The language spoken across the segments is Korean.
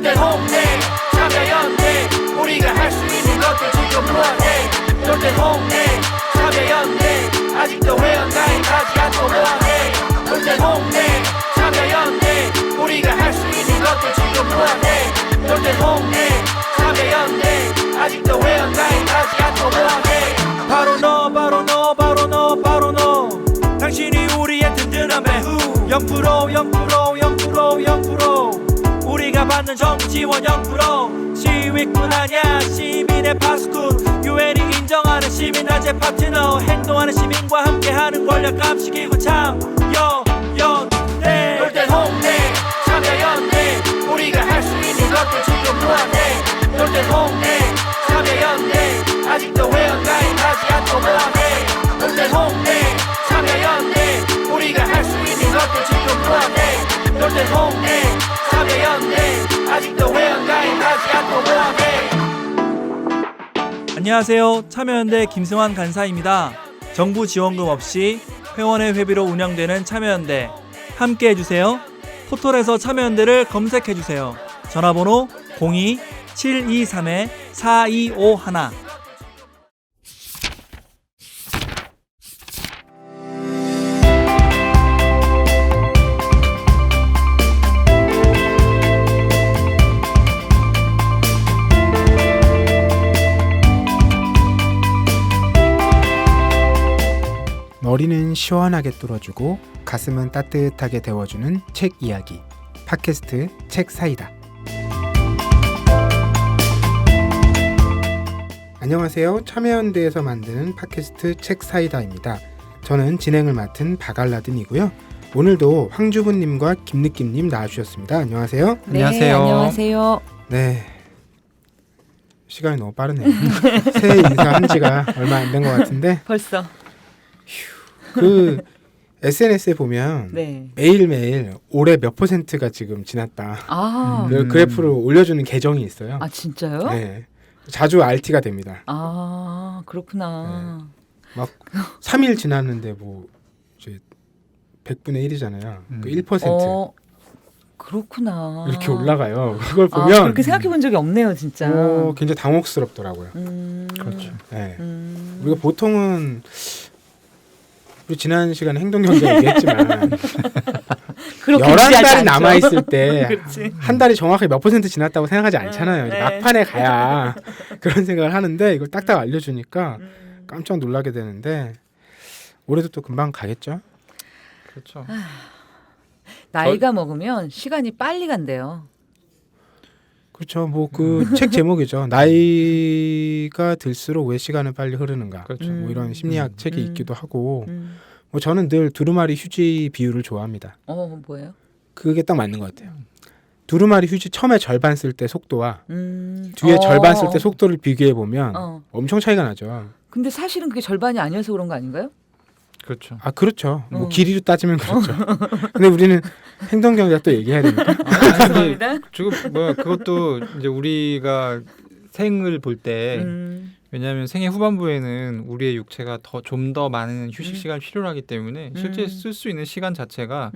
돌대 홍대 참여연대 우리가 할 수 있는 것들 지금 뭐하네 돌대 홍대 참여연대 아직도 회원 가입하지 않고 뭐하네 돌대 홍대 참여연대 우리가 할 수 있는 것들 지금 뭐하네 돌대 홍대 참여연대 아직도 회원 가입하지 않고 뭐하네 바로 너 바로 너 바로 너 바로 너 당신이 우리의 든든한 배후 0% 우리가 받는 정부 지원 0% 시위꾼 아냐 시민의 파수꾼 유엔이 인정하는 시민단체 파트너 행동하는 시민과 함께하는 권력 감시기구 참여연대 돌대 홍대 참여연대 우리가 할 수 있는 것들 지금 뭐하네 돌대 홍대 참여연대 아직도 회원 가입하지 않고 뭐하네 돌대 홍대 참여연대 우리가 할 수 있는 것들 지금 뭐하네 돌대 홍대 참여연대 아직도 회원 가입하지 않고 뭐하네. 안녕하세요. 참여연대 김승환 간사입니다. 정부 지원금 없이 회원의 회비로 운영되는 참여연대 함께 해주세요. 포털에서 참여연대를 검색해주세요. 전화번호 02-723-4251 머리는 시원하게 뚫어주고 가슴은 따뜻하게 데워주는 책 이야기 팟캐스트 책 사이다. 안녕하세요. 참여연대에서 만드는 팟캐스트 책 사이다입니다. 저는 진행을 맡은 박알라딘이고요. 오늘도 황주부님과 김느낌님 나와주셨습니다. 안녕하세요. 네, 안녕하세요. 네, 시간이 너무 빠르네요. 새해 인사한 지가 얼마 안 된 것 같은데 벌써 그 SNS에 보면 네. 매일매일 올해 몇 %가 지금 지났다. 그 그래프를 올려주는 계정이 있어요. 아 진짜요? 네, 자주 RT가 됩니다. 아 그렇구나. 막 3일 지났는데 뭐 이제 100분의 1이잖아요. 그 1% 그렇구나. 이렇게 올라가요. 그걸 보면 그렇게 생각해 본 적이 없네요, 진짜. 굉장히 당혹스럽더라고요. 그렇죠. 네. 우리가 보통은 우리 지난 시간에 행동경제 얘기했지만 11달이 남아있을 때 한 달이 정확하게 몇 % 지났다고 생각하지 않잖아요. 이제 막판에 가야 그런 생각을 하는데 이걸 딱딱 알려주니까 깜짝 놀라게 되는데 올해도 또 금방 가겠죠? 그렇죠. 나이가 먹으면 시간이 빨리 간대요. 그렇죠. 뭐 그 책 제목이죠. 나이가 들수록 왜 시간은 빨리 흐르는가. 그렇죠. 뭐 이런 심리학 책이 있기도 하고. 뭐 저는 늘 두루마리 휴지 비유를 좋아합니다. 뭐예요? 그게 딱 맞는 것 같아요. 두루마리 휴지 처음에 절반 쓸 때 속도와 뒤에 절반 쓸 때 속도를 비교해 보면 엄청 차이가 나죠. 근데 사실은 그게 절반이 아니어서 그런 거 아닌가요? 그렇죠. 아 그렇죠. 뭐 길이로 따지면 그렇죠. 근데 우리는 행동경제학 또 얘기해야 되니까. 근데 지금 뭐야 그것도 이제 우리가 생을 볼 때 왜냐하면 생애 후반부에는 우리의 육체가 좀 더 많은 휴식 시간을 필요로 하기 때문에 실제 쓸 수 있는 시간 자체가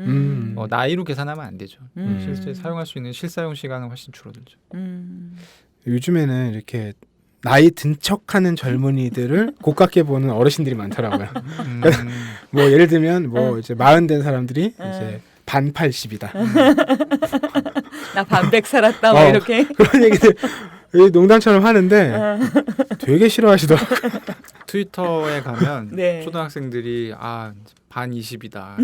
나이로 계산하면 안 되죠. 실제 사용할 수 있는 실사용 시간은 훨씬 줄어들죠. 요즘에는 이렇게 나이 든 척하는 젊은이들을 고깝게 보는 어르신들이 많더라고요. 뭐 예를 들면 뭐 이제 40 된 사람들이 이제 반 80이다. 나 반백 살았다. 뭐 이렇게 그런 얘기들 농담처럼 하는데 되게 싫어하시더라고요. 트위터에 가면 네. 초등학생들이 반 20이다.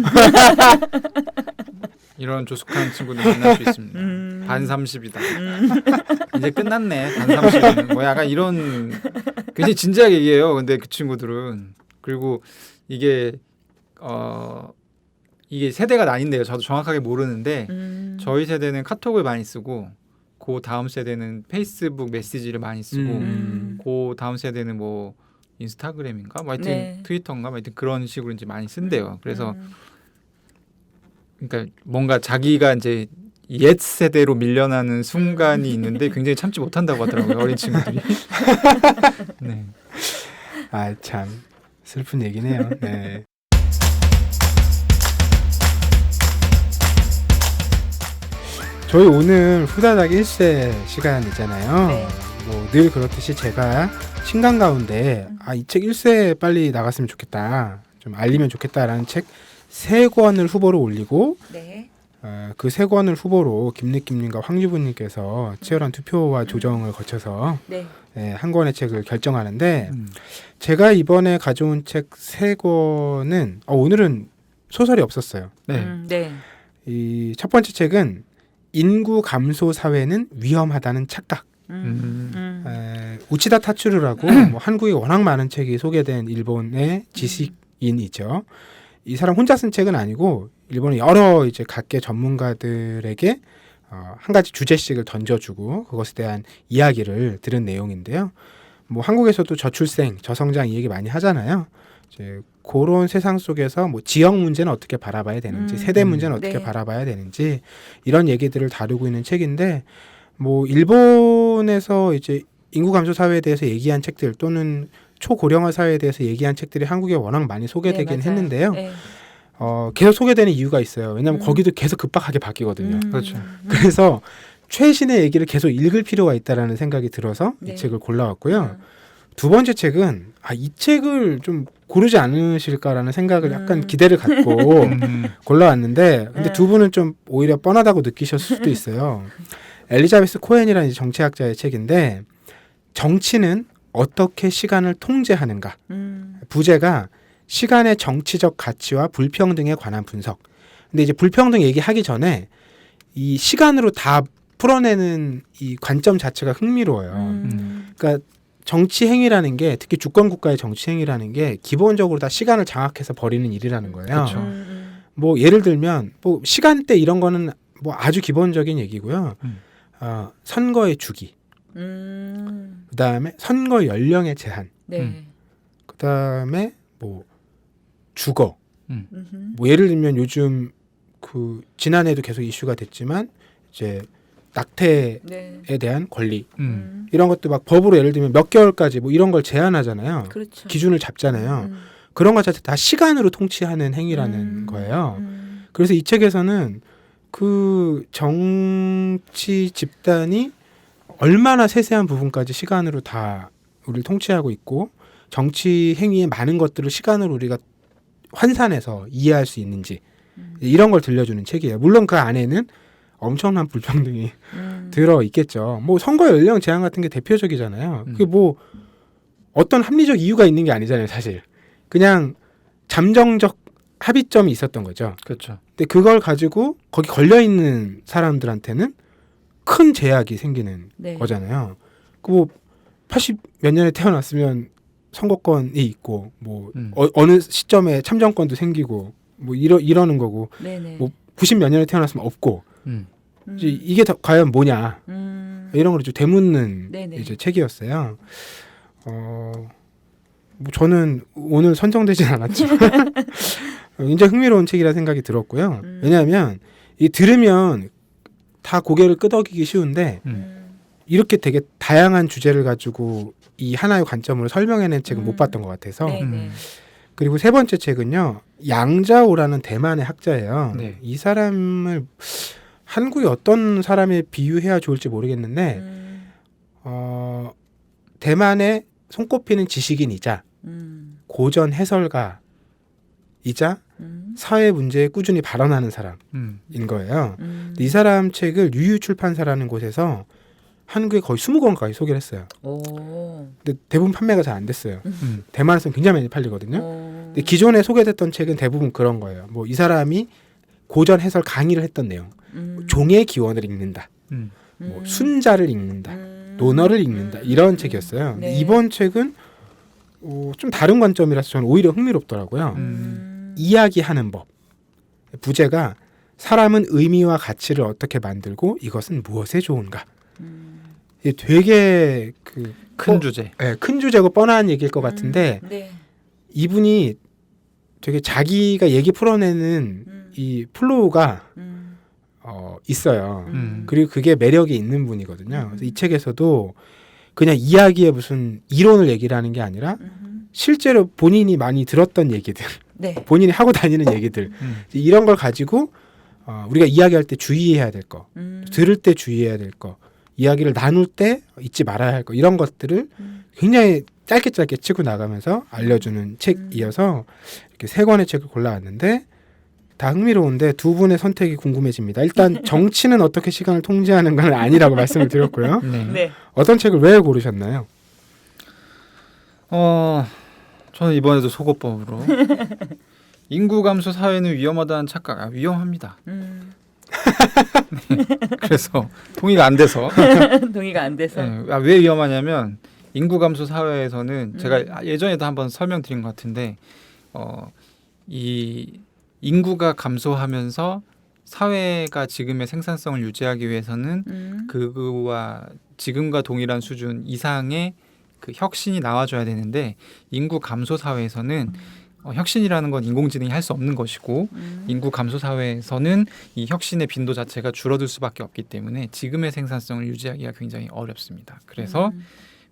이런 조숙한 친구들 만날 수 있습니다. 반 30이다. 이제 끝났네. 반 30이면 뭐 약간 이런 굉장히 진지하게 얘기해요. 근데 그 친구들은 그리고 이게 세대가 나뉜대요. 저도 정확하게 모르는데 저희 세대는 카톡을 많이 쓰고 그 다음 세대는 페이스북 메시지를 많이 쓰고 그 다음 세대는 뭐 인스타그램인가 뭐 하여튼 네. 트위터인가 뭐 하여튼 그런 식으로 이제 많이 쓴대요. 그래서 그러니까 뭔가 자기가 이제 옛 세대로 밀려나는 순간이 있는데 굉장히 참지 못한다고 하더라고요. 어린 친구들이. 네. 아 참 슬픈 얘기네요. 네. 저희 오늘 후다닥 1세 시간이잖아요. 네. 뭐 늘 그렇듯이 제가 신간 가운데 이 책 1세 빨리 나갔으면 좋겠다, 좀 알리면 좋겠다라는 책 3권을 후보로 올리고 네. 그 3권을 후보로 김느낌님과 황유부님께서 치열한 투표와 조정을 거쳐서 네. 한 권의 책을 결정하는데 제가 이번에 가져온 책 3권은 오늘은 소설이 없었어요. 네. 네. 이 첫 번째 책은 인구 감소 사회는 위험하다는 착각. 우치다 타츠루라고 뭐 한국에 워낙 많은 책이 소개된 일본의 지식인이죠. 이 사람 혼자 쓴 책은 아니고 일본의 여러 이제 각계 전문가들에게 한 가지 주제씩을 던져주고 그것에 대한 이야기를 들은 내용인데요. 뭐 한국에서도 저출생, 저성장 이 얘기 많이 하잖아요. 이제 그런 세상 속에서 뭐 지역 문제는 어떻게 바라봐야 되는지, 세대 문제는 어떻게 네. 바라봐야 되는지 이런 얘기들을 다루고 있는 책인데, 뭐 일본에서 이제 인구 감소 사회에 대해서 얘기한 책들 또는 초고령화 사회에 대해서 얘기한 책들이 한국에 워낙 많이 소개되긴 네, 맞아요. 했는데요. 네. 계속 소개되는 이유가 있어요. 왜냐하면 거기도 계속 급박하게 바뀌거든요. 그렇죠. 그래서 최신의 얘기를 계속 읽을 필요가 있다라는 생각이 들어서 네. 이 책을 골라왔고요. 두 번째 책은 이 책을 좀 고르지 않으실까라는 생각을 약간 기대를 갖고 골라왔는데, 근데 두 분은 좀 오히려 뻔하다고 느끼셨을 수도 있어요. 엘리자베스 코엔이라는 정치학자의 책인데, 정치는 어떻게 시간을 통제하는가. 부제가 시간의 정치적 가치와 불평등에 관한 분석. 근데 이제 불평등 얘기하기 전에 이 시간으로 다 풀어내는 이 관점 자체가 흥미로워요. 그러니까 정치 행위라는 게, 특히 주권 국가의 정치 행위라는 게 기본적으로 다 시간을 장악해서 벌이는 일이라는 거예요. 그렇죠. 뭐 예를 들면 뭐 시간대 이런 거는 뭐 아주 기본적인 얘기고요. 선거의 주기, 그다음에 선거 연령의 제한, 네. 그다음에 뭐 주거. 음흠. 뭐 예를 들면 요즘 그 지난해도 계속 이슈가 됐지만 이제 낙태에 네. 대한 권리 음. 이런 것도 막 법으로 예를 들면 몇 개월까지 뭐 이런 걸 제한하잖아요. 그렇죠. 기준을 잡잖아요. 그런 것 자체 다 시간으로 통치하는 행위라는 거예요. 그래서 이 책에서는 그 정치 집단이 얼마나 세세한 부분까지 시간으로 다 우리를 통치하고 있고, 정치 행위의 많은 것들을 시간으로 우리가 환산해서 이해할 수 있는지 이런 걸 들려주는 책이에요. 물론 그 안에는 엄청난 불평등이 들어 있겠죠. 뭐 선거 연령 제한 같은 게 대표적이잖아요. 그게 뭐 어떤 합리적 이유가 있는 게 아니잖아요, 사실. 그냥 잠정적 합의점이 있었던 거죠. 그렇죠. 근데 그걸 가지고 거기 걸려 있는 사람들한테는 큰 제약이 생기는 네. 거잖아요. 그 뭐 80 몇 년에 태어났으면 선거권이 있고, 뭐 어느 시점에 참정권도 생기고, 뭐 이러는 거고, 네네. 뭐 90 몇 년에 태어났으면 없고, 이제 이게 과연 뭐냐 이런 걸 좀 되묻는 네네. 이제 책이었어요. 뭐 저는 오늘 선정되진 않았지만 굉장히 흥미로운 책이라 생각이 들었고요. 왜냐하면 이 들으면 다 고개를 끄덕이기 쉬운데 이렇게 되게 다양한 주제를 가지고 이 하나의 관점으로 설명해낸 책은 못 봤던 것 같아서. 네네. 그리고 세 번째 책은요, 양자오라는 대만의 학자예요. 네. 이 사람을 한국에 어떤 사람에 비유해야 좋을지 모르겠는데 대만의 손꼽히는 지식인이자 고전 해설가이자 사회 문제에 꾸준히 발언하는 사람인 거예요. 근데 이 사람 책을 유유출판사라는 곳에서 한국에 거의 20권까지 소개를 했어요. 오. 근데 대부분 판매가 잘 안 됐어요. 대만에서는 굉장히 많이 팔리거든요. 근데 기존에 소개됐던 책은 대부분 그런 거예요. 뭐 이 사람이 고전 해설 강의를 했던 내용, 종의 기원을 읽는다, 뭐 순자를 읽는다, 논어를 읽는다, 이런 책이었어요. 근데 네. 이번 책은 좀 다른 관점이라서 저는 오히려 흥미롭더라고요. 이야기하는 법. 부제가 사람은 의미와 가치를 어떻게 만들고 이것은 무엇에 좋은가. 이게 되게 큰 주제. 네, 큰 주제고 뻔한 얘기일 것 같은데 네. 이분이 되게 자기가 얘기 풀어내는 이 플로우가 있어요. 그리고 그게 매력이 있는 분이거든요. 그래서 이 책에서도 그냥 이야기에 무슨 이론을 얘기를 하는 게 아니라 실제로 본인이 많이 들었던 얘기들, 네. 본인이 하고 다니는 얘기들, 이런 걸 가지고 우리가 이야기할 때 주의해야 될 거, 들을 때 주의해야 될 거, 이야기를 나눌 때 잊지 말아야 할 거 이런 것들을 굉장히 짧게 치고 나가면서 알려주는 책이어서 이렇게 3권의 책을 골라왔는데 다 흥미로운데 두 분의 선택이 궁금해집니다. 일단 정치는 어떻게 시간을 통제하는 건 아니라고 말씀을 드렸고요. 네. 네. 어떤 책을 왜 고르셨나요? 저는 이번에도 속어법으로 인구 감소 사회는 위험하다는 착각. 위험합니다. 네. 그래서 동의가 안 돼서. 동의가 안 돼서. 네. 왜 위험하냐면 인구 감소 사회에서는 제가 예전에도 한번 설명드린 것 같은데 이 인구가 감소하면서 사회가 지금의 생산성을 유지하기 위해서는 그와 지금과 동일한 수준 이상의 그 혁신이 나와줘야 되는데 인구 감소 사회에서는 혁신이라는 건 인공지능이 할 수 없는 것이고 인구 감소 사회에서는 이 혁신의 빈도 자체가 줄어들 수밖에 없기 때문에 지금의 생산성을 유지하기가 굉장히 어렵습니다. 그래서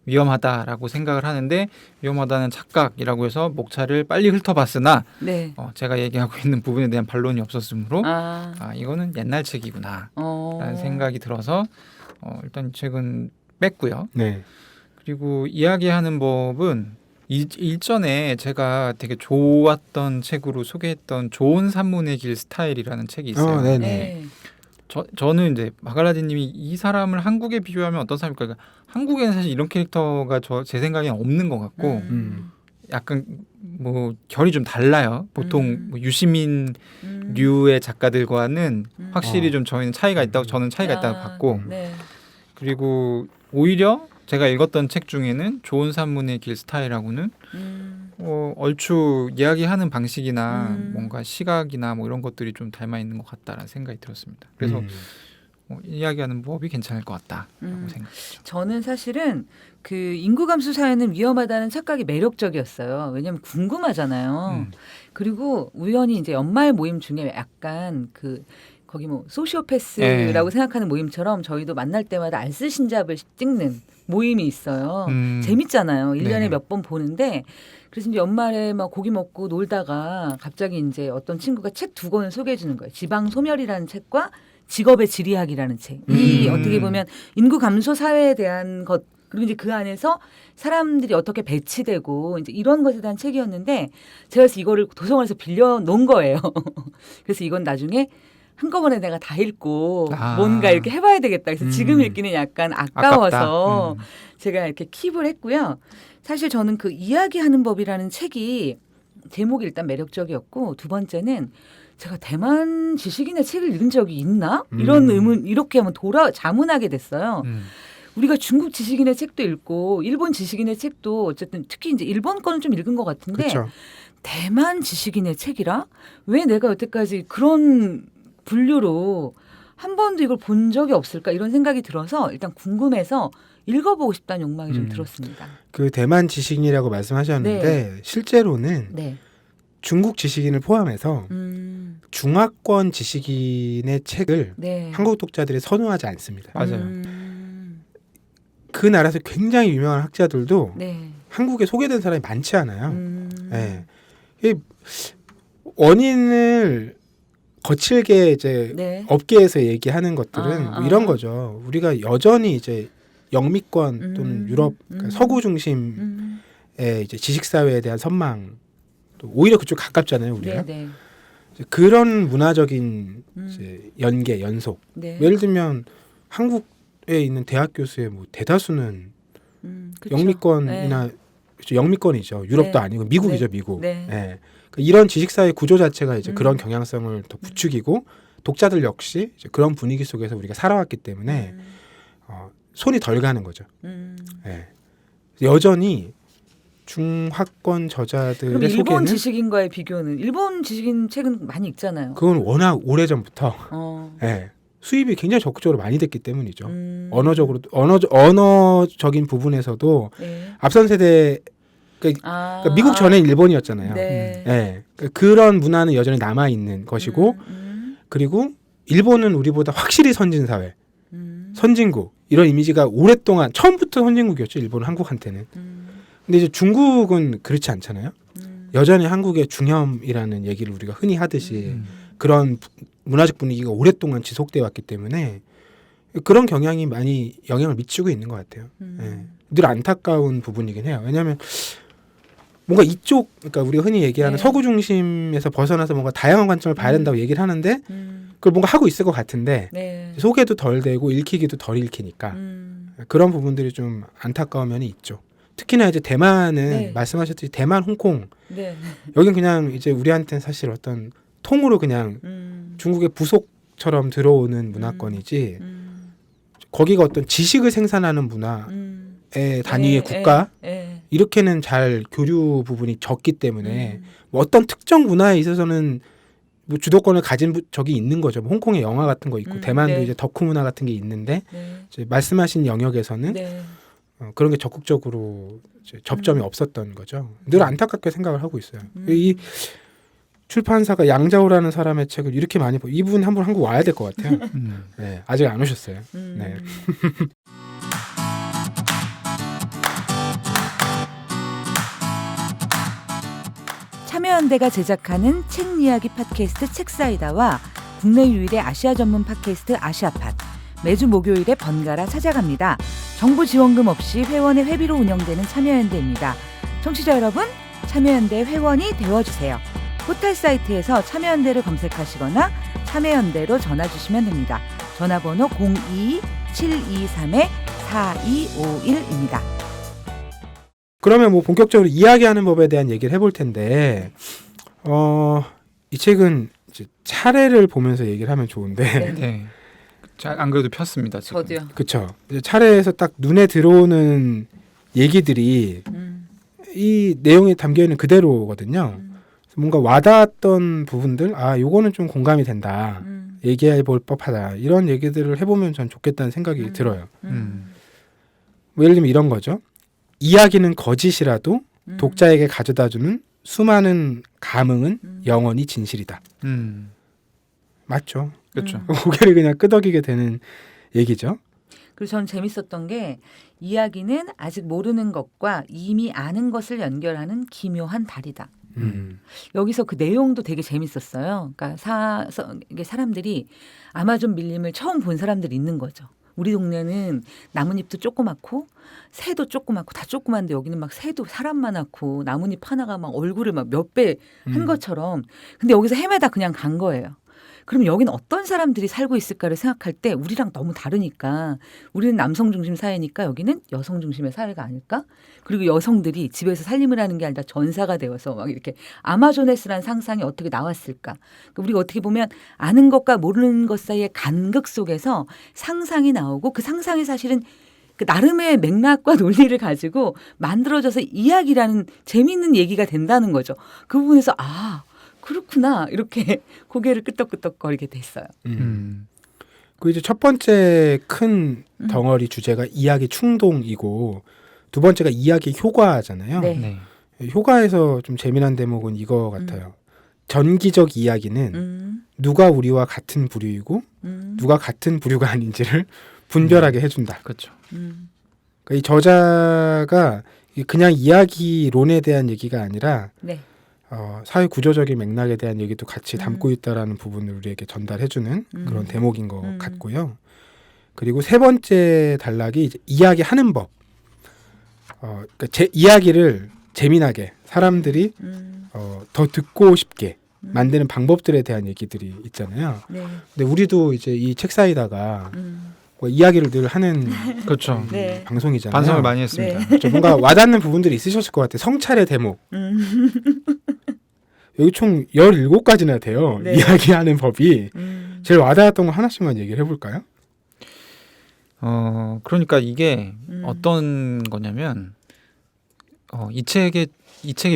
위험하다라고 생각을 하는데 위험하다는 착각이라고 해서 목차를 빨리 훑어봤으나 네. 제가 얘기하고 있는 부분에 대한 반론이 없었으므로 아. 이거는 옛날 책이구나 라는 생각이 들어서 일단 이 책은 뺐고요. 네. 그리고 이야기하는 법은 일전에 제가 되게 좋았던 책으로 소개했던 좋은 산문의 길 스타일이라는 책이 있어요. 네네. 네. 저는 이제 마갈라디님이 이 사람을 한국에 비교하면 어떤 사람일까? 그러니까 한국에는 사실 이런 캐릭터가 제 생각에는 없는 것 같고 약간 뭐 결이 좀 달라요. 보통 뭐 유시민류의 작가들과는 확실히 좀 저희는 차이가 있다고 저는 차이가 있다고 봤고 네. 그리고 오히려 제가 읽었던 책 중에는 좋은 산문의 길 스타일하고는 얼추 이야기하는 방식이나 뭔가 시각이나 뭐 이런 것들이 좀 닮아 있는 것 같다라는 생각이 들었습니다. 그래서 이야기하는 법이 괜찮을 것 같다라고 생각했죠. 저는 사실은 그 인구 감소 사회는 위험하다는 착각이 매력적이었어요. 왜냐하면 궁금하잖아요. 그리고 우연히 이제 연말 모임 중에 약간 거기 뭐 소시오패스라고 생각하는 모임처럼 저희도 만날 때마다 알쓸신잡을 찍는 모임이 있어요. 재밌잖아요. 1년에 네네. 몇 번 보는데 그래서 이제 연말에 막 고기 먹고 놀다가 갑자기 이제 어떤 친구가 책 2권을 소개해 주는 거예요. 지방 소멸이라는 책과 직업의 지리학이라는 책. 이 어떻게 보면 인구 감소 사회에 대한 것 그리고 이제 그 안에서 사람들이 어떻게 배치되고 이제 이런 것에 대한 책이었는데 제가 그래서 이거를 도서관에서 빌려 놓은 거예요. 그래서 이건 나중에 한꺼번에 내가 다 읽고 뭔가 이렇게 해봐야 되겠다. 그래서 지금 읽기는 약간 아까워서 제가 이렇게 킵을 했고요. 사실 저는 그 이야기하는 법이라는 책이 제목이 일단 매력적이었고 두 번째는 제가 대만 지식인의 책을 읽은 적이 있나? 이런 의문 이렇게 하면 자문하게 됐어요. 우리가 중국 지식인의 책도 읽고 일본 지식인의 책도 어쨌든 특히 이제 일본 거는 좀 읽은 것 같은데 그렇죠. 대만 지식인의 책이라? 왜 내가 여태까지 그런 분류로 한 번도 이걸 본 적이 없을까 이런 생각이 들어서 일단 궁금해서 읽어보고 싶다는 욕망이 좀 들었습니다. 그 대만 지식인이라고 말씀하셨는데 네. 실제로는 네. 중국 지식인을 포함해서 중화권 지식인의 책을 네. 한국 독자들이 선호하지 않습니다. 맞아요. 그 나라에서 굉장히 유명한 학자들도 네. 한국에 소개된 사람이 많지 않아요. 네. 이 원인을 거칠게 이제 네. 업계에서 얘기하는 것들은 뭐 이런 거죠. 우리가 여전히 이제 영미권 또는 유럽 그러니까 서구 중심의 이제 지식 사회에 대한 선망 또 오히려 그쪽 가깝잖아요, 우리가. 네. 네. 이제 그런 문화적인 이제 연계 연속. 네. 예를 들면 한국에 있는 대학 교수의 뭐 대다수는 그쵸. 영미권이나 그렇죠, 영미권이죠. 유럽도 네. 아니고 미국이죠, 네. 미국. 네. 예. 그러니까 이런 지식사회 구조 자체가 이제 그런 경향성을 더 부추기고 독자들 역시 이제 그런 분위기 속에서 우리가 살아왔기 때문에 손이 덜 가는 거죠. 예. 여전히 중하권 저자들의 그럼 일본 소개는 지식인과의 비교는 일본 지식인 책은 많이 읽잖아요. 그건 워낙 오래 전부터 어. 예. 수입이 굉장히 적극적으로 많이 됐기 때문이죠. 언어적인 부분에서도 네. 앞선 세대 그러니까 미국 전에 일본이었잖아요. 네. 예. 그러니까 그런 문화는 여전히 남아 있는 것이고 그리고 일본은 우리보다 확실히 선진 사회, 선진국 이런 이미지가 오랫동안 처음부터 선진국이었죠. 일본은 한국한테는. 근데 이제 중국은 그렇지 않잖아요. 여전히 한국의 중염이라는 얘기를 우리가 흔히 하듯이 그런 문화적 분위기가 오랫동안 지속되어 왔기 때문에 그런 경향이 많이 영향을 미치고 있는 것 같아요. 예. 늘 안타까운 부분이긴 해요. 왜냐하면 뭔가 이쪽, 그러니까 우리가 흔히 얘기하는 네. 서구 중심에서 벗어나서 뭔가 다양한 관점을 봐야 된다고 얘기를 하는데 그걸 뭔가 하고 있을 것 같은데 네. 소개도 덜 되고 읽히기도 덜 읽히니까 그런 부분들이 좀 안타까운 면이 있죠. 특히나 이제 대만은 네. 말씀하셨듯이 대만, 홍콩 네. 여긴 그냥 이제 우리한테는 사실 어떤 통으로 그냥 중국의 부속처럼 들어오는 문화권이지 거기가 어떤 지식을 생산하는 문화의 단위의 국가 이렇게는 잘 교류 부분이 적기 때문에 뭐 어떤 특정 문화에 있어서는 뭐 주도권을 가진 적이 있는 거죠. 뭐 홍콩에 영화 같은 거 있고 대만도 네. 이제 덕후 문화 같은 게 있는데 네. 이제 말씀하신 영역에서는 네. 그런 게 적극적으로 이제 접점이 없었던 거죠. 늘 안타깝게 생각을 하고 있어요. 이 출판사가 양자오라는 사람의 책을 이렇게 많이 이분 한번 한국 와야 될 것 같아요. 네, 아직 안 오셨어요. 네. 참여연대가 제작하는 책 이야기 팟캐스트 책사이다와 국내 유일의 아시아 전문 팟캐스트 아시아팟 매주 목요일에 번갈아 찾아갑니다. 정부 지원금 없이 회원의 회비로 운영되는 참여연대입니다. 청취자 여러분, 참여연대 회원이 되어주세요. 포털 사이트에서 참여연대를 검색하시거나 참여연대로 전화 주시면 됩니다. 전화번호 02-723-4251입니다. 그러면 뭐 본격적으로 이야기하는 법에 대한 얘기를 해볼 텐데 이 책은 이제 차례를 보면서 얘기를 하면 좋은데 네. 안 그래도 폈습니다. 지금. 저도요. 그쵸. 이제 차례에서 딱 눈에 들어오는 얘기들이 이 내용에 담겨있는 그대로거든요. 뭔가 와닿았던 부분들, 요거는 좀 공감이 된다. 얘기해 볼 법하다. 이런 얘기들을 해보면 전 좋겠다는 생각이 들어요. 뭐 예를 들면 이런 거죠. 이야기는 거짓이라도 독자에게 가져다주는 수많은 감흥은 영원히 진실이다. 맞죠. 그렇죠. 고개를 그냥 끄덕이게 되는 얘기죠. 그리고 저는 재밌었던 게 이야기는 아직 모르는 것과 이미 아는 것을 연결하는 기묘한 다리다. 여기서 그 내용도 되게 재밌었어요. 그러니까 이게 사람들이 아마존 밀림을 처음 본 사람들이 있는 거죠. 우리 동네는 나뭇잎도 조그맣고 새도 조그맣고 다 조그만데 여기는 막 새도 사람 많았고 나뭇잎 하나가 막 얼굴을 막 몇 배 한 것처럼. 근데 여기서 헤매다 그냥 간 거예요. 그럼 여기는 어떤 사람들이 살고 있을까를 생각할 때 우리랑 너무 다르니까 우리는 남성 중심 사회니까 여기는 여성 중심의 사회가 아닐까? 그리고 여성들이 집에서 살림을 하는 게 아니라 전사가 되어서 막 이렇게 아마조네스라는 상상이 어떻게 나왔을까? 그러니까 우리가 어떻게 보면 아는 것과 모르는 것 사이의 간극 속에서 상상이 나오고 그 상상이 사실은 그 나름의 맥락과 논리를 가지고 만들어져서 이야기라는 재미있는 얘기가 된다는 거죠. 그 부분에서 그렇구나 이렇게 고개를 끄덕끄덕거리게 됐어요. 그 이제 첫 번째 큰 덩어리 주제가 이야기 충동이고 두 번째가 이야기 효과잖아요. 네. 네. 효과에서 좀 재미난 대목은 이거 같아요. 전기적 이야기는 누가 우리와 같은 부류이고 누가 같은 부류가 아닌지를 분별하게 해준다. 그렇죠. 그러니까 이 저자가 그냥 이야기론에 대한 얘기가 아니라 네. 사회 구조적인 맥락에 대한 얘기도 같이 담고 있다라는 부분을 우리에게 전달해주는 그런 대목인 것 같고요. 그리고 세 번째 단락이 이제 이야기하는 법. 그러니까 제 이야기를 재미나게 사람들이 더 듣고 싶게 만드는 방법들에 대한 얘기들이 있잖아요. 네. 근데 우리도 이제 이 책 사이다가 뭐 이야기를 늘 하는 그렇죠. 네. 방송이잖아요. 반성을 많이 했습니다. 좀 뭔가 와닿는 부분들이 있으셨을 것 같아요. 성찰의 대목. 여기 총 17가지나 돼요. 네. 이야기하는 법이. 제일 와닿았던 거 하나씩만 얘기를 해볼까요? 그러니까 이게 어떤 거냐면 이 책의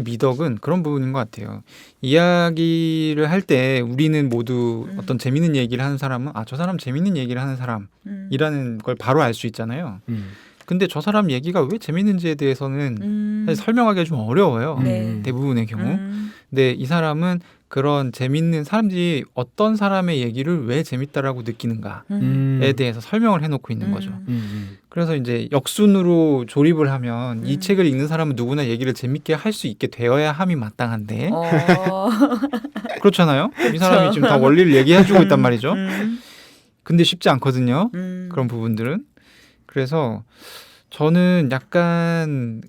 미덕은 그런 부분인 것 같아요. 이야기를 할 때 우리는 모두 어떤 재밌는 얘기를 하는 사람은 저 사람 재밌는 얘기를 하는 사람이라는 걸 바로 알 수 있잖아요. 근데 저 사람 얘기가 왜 재밌는지에 대해서는 사실 설명하기가 좀 어려워요. 네. 대부분의 경우. 근데 이 사람은 그런 재밌는 사람들이 어떤 사람의 얘기를 왜 재밌다라고 느끼는가에 대해서 설명을 해놓고 있는 거죠. 그래서 이제 역순으로 조립을 하면 이 책을 읽는 사람은 누구나 얘기를 재밌게 할 수 있게 되어야 함이 마땅한데 그렇잖아요. 이 사람이 지금 다 원리를 얘기해주고 있단 말이죠. 근데 쉽지 않거든요. 그런 부분들은. 그래서 저는 약간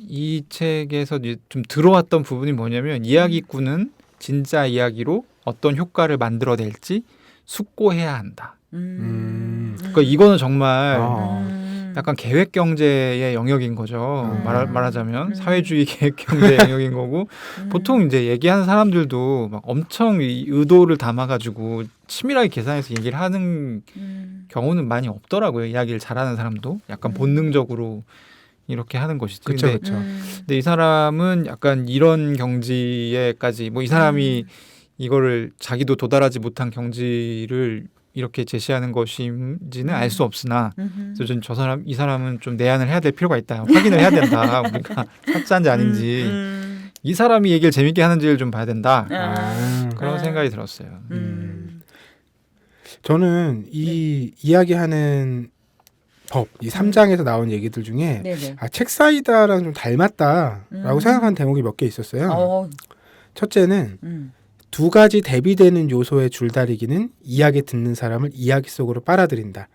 이 책에서 이제 좀 들어왔던 부분이 뭐냐면 이야기꾼은 진짜 이야기로 어떤 효과를 만들어낼지 숙고해야 한다. 그러니까 이거는 정말 약간 계획 경제의 영역인 거죠. 말하자면 사회주의 계획 경제의 영역인 거고 보통 이제 얘기하는 사람들도 막 엄청 이 의도를 담아가지고 치밀하게 계산해서 얘기를 하는 경우는 많이 없더라고요. 이야기를 잘하는 사람도 약간 본능적으로 이렇게 하는 것이지. 그렇죠, 근데, 그렇죠. 근데 이 사람은 약간 이런 경지에까지 뭐 이 사람이 이거를 자기도 도달하지 못한 경지를 이렇게 제시하는 것인지는 알 수 없으나 그래서 저는 이 사람은 좀 내한을 해야 될 필요가 있다. 확인을 해야 된다. 우리가 사짜인지 아닌지 이 사람이 얘기를 재밌게 하는지를 좀 봐야 된다. 그런 생각이 들었어요. 저는 이 이야기하는 법, 이 3장에서 나온 얘기들 중에 네네. 책 사이다랑 좀 닮았다라고 생각한 대목이 몇 개 있었어요. 첫째는 두 가지 대비되는 요소의 줄다리기는 이야기 듣는 사람을 이야기 속으로 빨아들인다.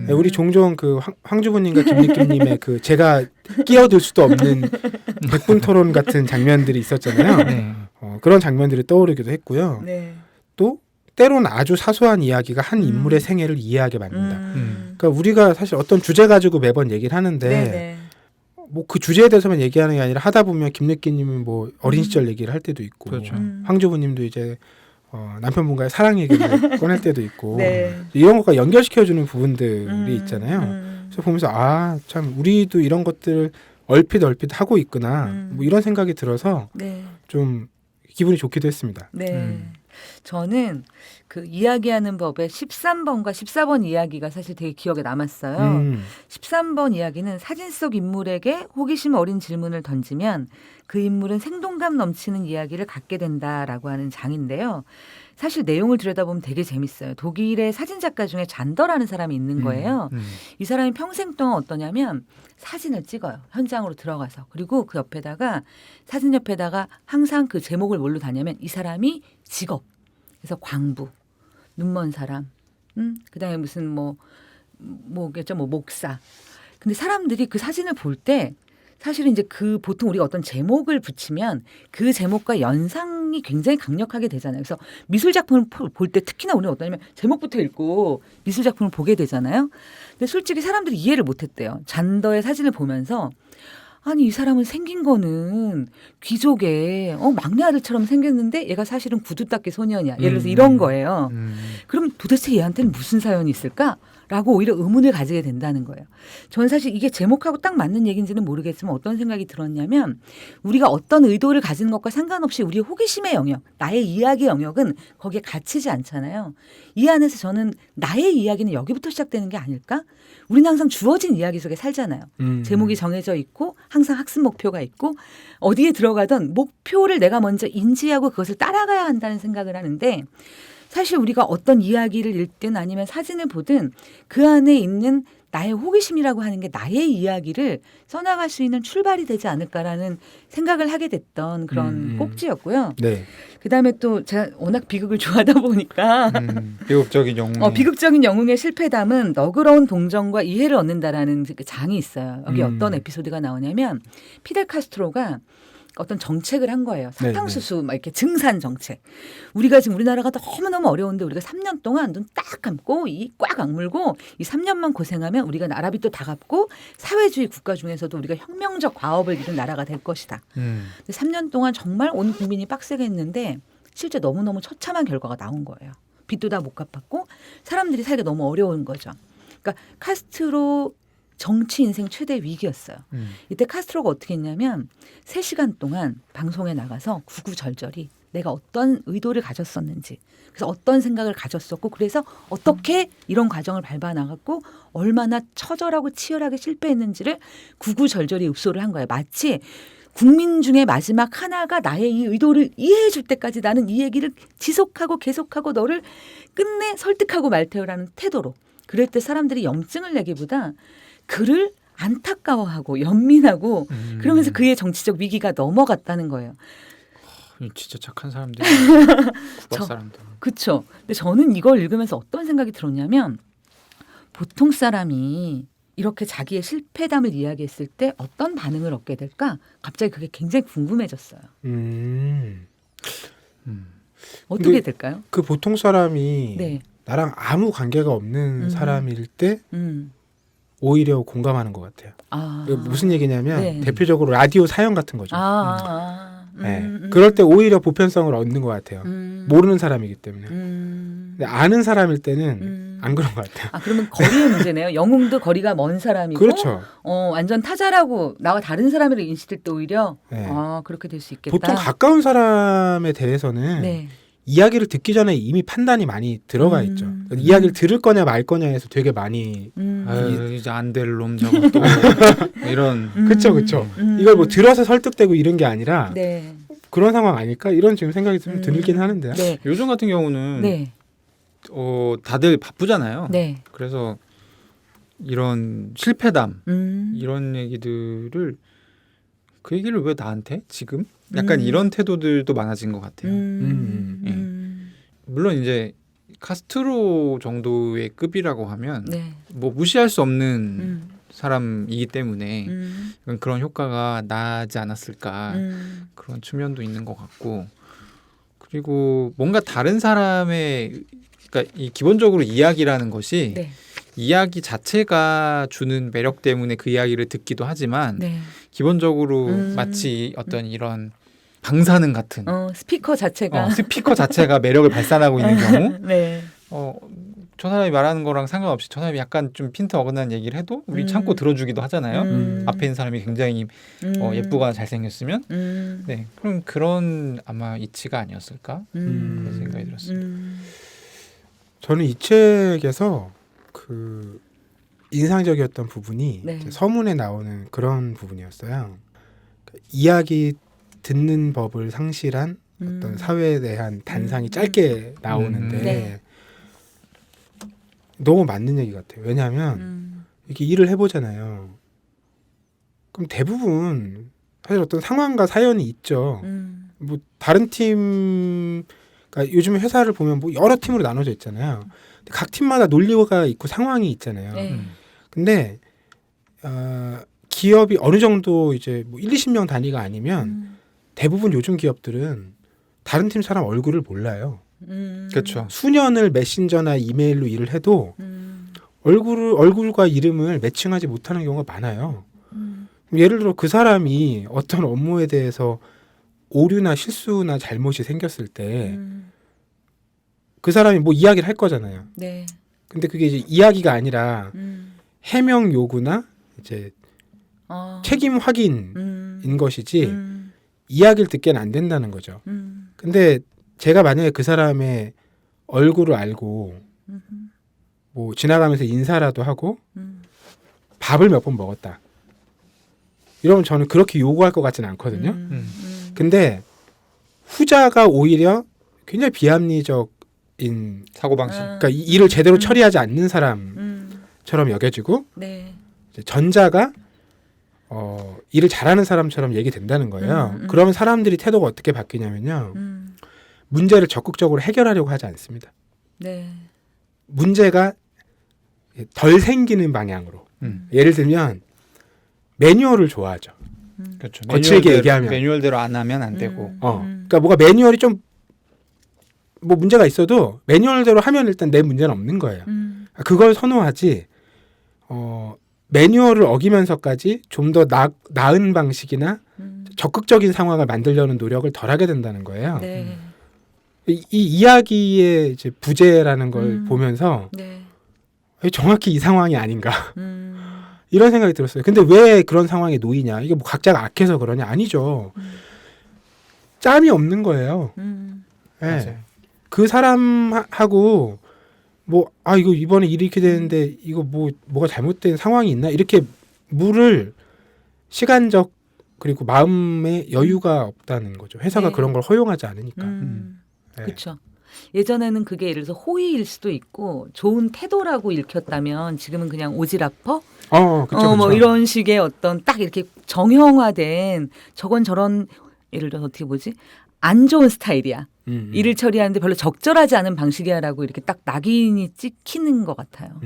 우리 종종 그 황주부님과 김니김님의 그 제가 끼어들 수도 없는 백분 토론 같은 장면들이 있었잖아요. 네. 그런 장면들이 떠오르기도 했고요. 네. 또 때론 아주 사소한 이야기가 한 인물의 생애를 이해하게 만든다. 그러니까 우리가 사실 어떤 주제 가지고 매번 얘기를 하는데 네네. 뭐 그 주제에 대해서만 얘기하는 게 아니라 하다 보면 김래끼님은 뭐 어린 시절 얘기를 할 때도 있고 그렇죠. 황주부님도 이제 남편분과의 사랑 얘기를 꺼낼 때도 있고 네. 이런 것과 연결시켜주는 부분들이 있잖아요. 그래서 보면서 참 우리도 이런 것들을 얼핏 하고 있구나 뭐 이런 생각이 들어서 네. 좀 기분이 좋기도 했습니다. 네. 저는 그 이야기하는 법의 13번과 14번 이야기가 사실 되게 기억에 남았어요. 13번 이야기는 사진 속 인물에게 호기심 어린 질문을 던지면 그 인물은 생동감 넘치는 이야기를 갖게 된다라고 하는 장인데요. 사실 내용을 들여다보면 되게 재밌어요. 독일의 사진작가 중에 잔더라는 사람이 있는 거예요. 이 사람이 평생 동안 어떠냐면 사진을 찍어요. 현장으로 들어가서. 그리고 그 옆에다가 사진 옆에다가 항상 그 제목을 뭘로 다냐면 이 사람이 직업. 그래서 광부, 눈먼 사람, 그다음에 무슨 뭐겠죠, 목사. 근데 사람들이 그 사진을 볼 때 사실은 이제 그 보통 우리가 어떤 제목을 붙이면 그 제목과 연상이 굉장히 강력하게 되잖아요. 그래서 미술 작품을 볼 때 특히나 우리는 어떠냐면 제목부터 읽고 미술 작품을 보게 되잖아요. 근데 솔직히 사람들이 이해를 못했대요. 잔더의 사진을 보면서 아니 이 사람은 생긴 거는 귀족의 막내 아들처럼 생겼는데 얘가 사실은 구두 닦기 소년이야. 예를 들어서 이런 거예요. 그럼 도대체 얘한테는 무슨 사연이 있을까? 라고 오히려 의문을 가지게 된다는 거예요. 저는 사실 이게 제목하고 딱 맞는 얘기인지는 모르겠지만 어떤 생각이 들었냐면 우리가 어떤 의도를 가지는 것과 상관없이 우리의 호기심의 영역, 나의 이야기 영역은 거기에 갇히지 않잖아요. 이 안에서 저는 나의 이야기는 여기부터 시작되는 게 아닐까? 우리는 항상 주어진 이야기 속에 살잖아요. 제목이 정해져 있고 항상 학습 목표가 있고 어디에 들어가던 목표를 내가 먼저 인지하고 그것을 따라가야 한다는 생각을 하는데 사실 우리가 어떤 이야기를 읽든 아니면 사진을 보든 그 안에 있는 나의 호기심이라고 하는 게 나의 이야기를 써나갈 수 있는 출발이 되지 않을까라는 생각을 하게 됐던 그런 꼭지였고요. 네. 그다음에 또 제가 워낙 비극을 좋아하다 보니까 비극적인 영웅. 비극적인 영웅의 실패담은 너그러운 동정과 이해를 얻는다라는 그 장이 있어요. 여기 어떤 에피소드가 나오냐면 피델 카스트로가 어떤 정책을 한 거예요. 사탕수수 막 이렇게 증산 정책. 우리가 지금 우리나라가 너무너무 어려운데 우리가 3년 동안 눈 딱 감고 이 꽉 악물고 이 3년만 고생하면 우리가 나라빚도 다 갚고 사회주의 국가 중에서도 우리가 혁명적 과업을 이룬 나라가 될 것이다. 근데 3년 동안 정말 온 국민이 빡세게 했는데 실제 너무너무 처참한 결과가 나온 거예요. 빚도 다 못 갚았고 사람들이 살기가 너무 어려운 거죠. 그러니까 카스트로 정치 인생 최대 위기였어요. 이때 카스트로가 어떻게 했냐면 3시간 동안 방송에 나가서 구구절절히 내가 어떤 의도를 가졌었는지 그래서 어떤 생각을 가졌었고 그래서 어떻게 이런 과정을 밟아 나갔고 얼마나 처절하고 치열하게 실패했는지를 구구절절히 읍소를 한 거예요. 마치 국민 중에 마지막 하나가 나의 이 의도를 이해해 줄 때까지 나는 이 얘기를 지속하고 계속하고 너를 끝내 설득하고 말 테요라는 태도로. 그럴 때 사람들이 염증을 내기보다 그를 안타까워하고 연민하고 그러면서 그의 정치적 위기가 넘어갔다는 거예요. 진짜 착한 사람들. 국밥 사람들. 그쵸. 근데 저는 이걸 읽으면서 어떤 생각이 들었냐면 보통 사람이 이렇게 자기의 실패담을 이야기했을 때 어떤 반응을 얻게 될까? 갑자기 그게 굉장히 궁금해졌어요. 어떻게 근데 될까요? 그 보통 사람이 네. 나랑 아무 관계가 없는 사람일 때 오히려 공감하는 것 같아요. 아. 이게 무슨 얘기냐면 네. 대표적으로 라디오 사연 같은 거죠. 네. 그럴 때 오히려 보편성을 얻는 것 같아요. 모르는 사람이기 때문에. 근데 아는 사람일 때는 안 그런 것 같아요. 아, 그러면 거리의 문제네요. 영웅도 거리가 먼 사람이고 그렇죠. 완전 타자라고 나와 다른 사람을 인식할 때 오히려 네. 그렇게 될 수 있겠다. 보통 가까운 사람에 대해서는 네. 이야기를 듣기 전에 이미 판단이 많이 들어가 있죠. 그러니까 이야기를 들을 거냐 말 거냐에서 되게 많이 아유, 이제 안 될 놈 저거 또 이런. 그쵸. 이걸 뭐 들어서 설득되고 이런 게 아니라 네. 그런 상황 아닐까 이런 지금 생각이 좀 들긴 하는데요. 네. 요즘 같은 경우는 네. 다들 바쁘잖아요. 네. 그래서 이런 실패담 음. 이런 얘기들을 그 얘기를 왜 나한테 지금 약간 이런 태도들도 많아진 것 같아요. 물론 이제 카스트로 정도의 급이라고 하면 네. 뭐 무시할 수 없는 사람이기 때문에 그런 효과가 나지 않았을까 그런 측면도 있는 것 같고, 그리고 뭔가 다른 사람의 그러니까 이 기본적으로 이야기라는 것이 네. 이야기 자체가 주는 매력 때문에 그 이야기를 듣기도 하지만 네. 기본적으로 마치 어떤 이런 방사능 같은 스피커 자체가 스피커 자체가 매력을 발산하고 있는 경우 네. 저 사람이 말하는 거랑 상관없이 저 사람이 약간 좀 핀트 어긋난 얘기를 해도 우리 참고 들어주기도 하잖아요. 앞에 있는 사람이 굉장히 예쁘거나 잘생겼으면 네, 그럼 그런 아마 이치가 아니었을까 그런 생각이 들었습니다. 저는 이 책에서 그 인상적이었던 부분이 네. 이제 서문에 나오는 그런 부분이었어요. 그러니까 이야기 듣는 법을 상실한 어떤 사회에 대한 단상이 짧게 나오는데 네. 너무 맞는 얘기 같아요. 왜냐하면 이렇게 일을 해보잖아요. 그럼 대부분 사실 어떤 상황과 사연이 있죠. 뭐 다른 팀, 그러니까 요즘 회사를 보면 뭐 여러 팀으로 나눠져 있잖아요. 각 팀마다 논리가 있고 상황이 있잖아요. 네. 근데 기업이 어느 정도 이제 뭐 1, 20명 단위가 아니면 대부분 요즘 기업들은 다른 팀 사람 얼굴을 몰라요. 그렇죠. 수년을 메신저나 이메일로 일을 해도 얼굴과 이름을 매칭하지 못하는 경우가 많아요. 예를 들어 그 사람이 어떤 업무에 대해서 오류나 실수나 잘못이 생겼을 때 그 사람이 뭐 이야기를 할 거잖아요. 네. 근데 그게 이제 이야기가 아니라 해명 요구나 이제 책임 확인인 것이지 이야기를 듣기는 안 된다는 거죠. 근데 제가 만약에 그 사람의 얼굴을 알고 뭐 지나가면서 인사라도 하고 밥을 몇 번 먹었다. 이러면 저는 그렇게 요구할 것 같지는 않거든요. 근데 후자가 오히려 굉장히 비합리적인 사고방식. 그러니까 이 일을 제대로 처리하지 않는 사람처럼 여겨지고 네. 이제 전자가 일을 잘하는 사람처럼 얘기된다는 거예요. 그러면 사람들이 태도가 어떻게 바뀌냐면요. 문제를 적극적으로 해결하려고 하지 않습니다. 네. 문제가 덜 생기는 방향으로. 예를 들면 매뉴얼을 좋아하죠. 그렇죠. 거칠게 얘기하면. 매뉴얼대로 안 하면 안 되고. 그러니까 뭐가 매뉴얼이 좀 뭐 문제가 있어도 매뉴얼대로 하면 일단 내 문제는 없는 거예요. 그걸 선호하지. 매뉴얼을 어기면서까지 좀 더 나은 방식이나 적극적인 상황을 만들려는 노력을 덜 하게 된다는 거예요. 네. 이 이야기의 이제 부재라는 걸 보면서 네. 정확히 이 상황이 아닌가 이런 생각이 들었어요. 근데 왜 그런 상황에 놓이냐? 이게 뭐 각자가 악해서 그러냐? 아니죠. 짬이 없는 거예요. 네. 맞아요. 그 사람하고 뭐 이거 이번에 일이 이렇게 되는데 이거 뭐가 잘못된 상황이 있나? 이렇게 물을 시간적 그리고 마음의 여유가 없다는 거죠. 회사가 네. 그런 걸 허용하지 않으니까. 네. 그렇죠. 예전에는 그게 예를 들어서 호의일 수도 있고 좋은 태도라고 읽혔다면 지금은 그냥 오지랖퍼? 그쵸. 뭐 이런 식의 어떤 딱 이렇게 정형화된 저건 저런 예를 들어서 어떻게 보지? 안 좋은 스타일이야. 음. 일을 처리하는데 별로 적절하지 않은 방식이야라고 이렇게 딱 낙인이 찍히는 것 같아요.